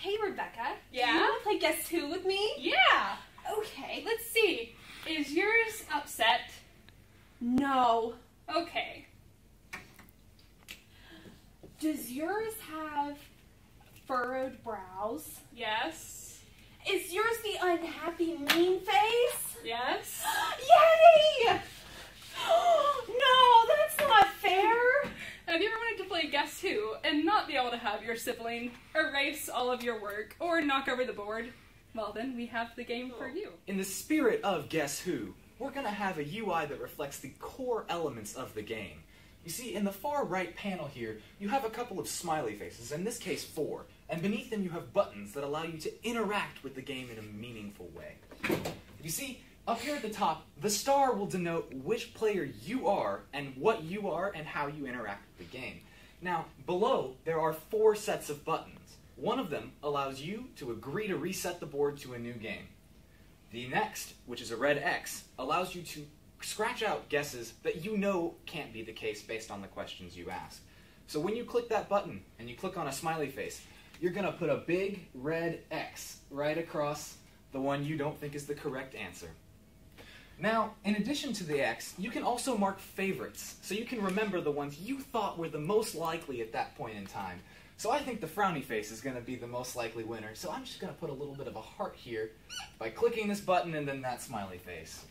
Hey, Rebecca. Yeah? Do you want to play Guess Who with me? Yeah! Okay. Let's see. Is yours upset? No. Okay. Does yours have furrowed brows? Yes. Is yours the unhappy mean face? Yes. Yay! No, that's not fair. Have you ever wanted to play Guess Who and not be able to have your sibling erase all of your work or knock over the board? Well then, we have the game for you. In the spirit of Guess Who, we're going to have a UI that reflects the core elements of the game. You see, in the far right panel here, you have a couple of smiley faces, in this case 4, and beneath them you have buttons that allow you to interact with the game in a meaningful way. You see, up here at the top, the star will denote which player you are and what you are and how you interact with the game. Now, below, there are 4 sets of buttons. One of them allows you to agree to reset the board to a new game. The next, which is a red X, allows you to scratch out guesses that you know can't be the case based on the questions you ask. So when you click that button and you click on a smiley face, you're going to put a big red X right across the one you don't think is the correct answer. Now, in addition to the X, you can also mark favorites, so you can remember the ones you thought were the most likely at that point in time. So I think the frowny face is going to be the most likely winner, so I'm just going to put a little bit of a heart here by clicking this button and then that smiley face.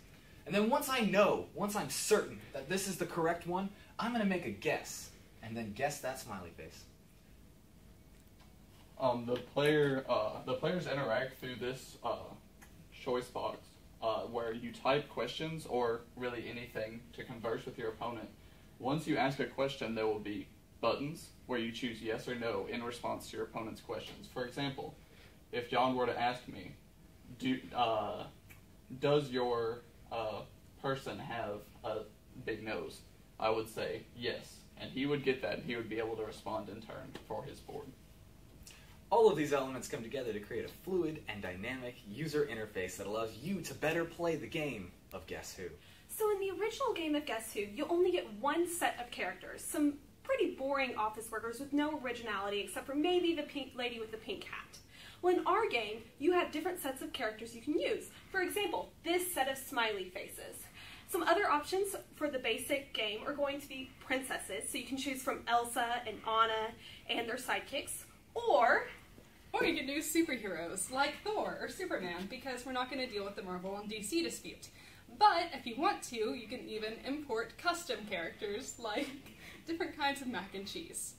And then once I'm certain that this is the correct one, I'm going to make a guess, and then guess that smiley face. The players interact through this choice box where you type questions or really anything to converse with your opponent. Once you ask a question, there will be buttons where you choose yes or no in response to your opponent's questions. For example, if John were to ask me, does your person have a big nose? I would say yes, and he would get that and he would be able to respond in turn for his board. All of these elements come together to create a fluid and dynamic user interface that allows you to better play the game of Guess Who. So in the original game of Guess Who, you only get one set of characters, some pretty boring office workers with no originality except for maybe the pink lady with the pink hat. Well, in our game, you have different sets of characters you can use. For example, this set of smiley faces. Some other options for the basic game are going to be princesses, so you can choose from Elsa and Anna and their sidekicks, or you can do superheroes like Thor or Superman because we're not going to deal with the Marvel and DC dispute. But if you want to, you can even import custom characters like different kinds of mac and cheese.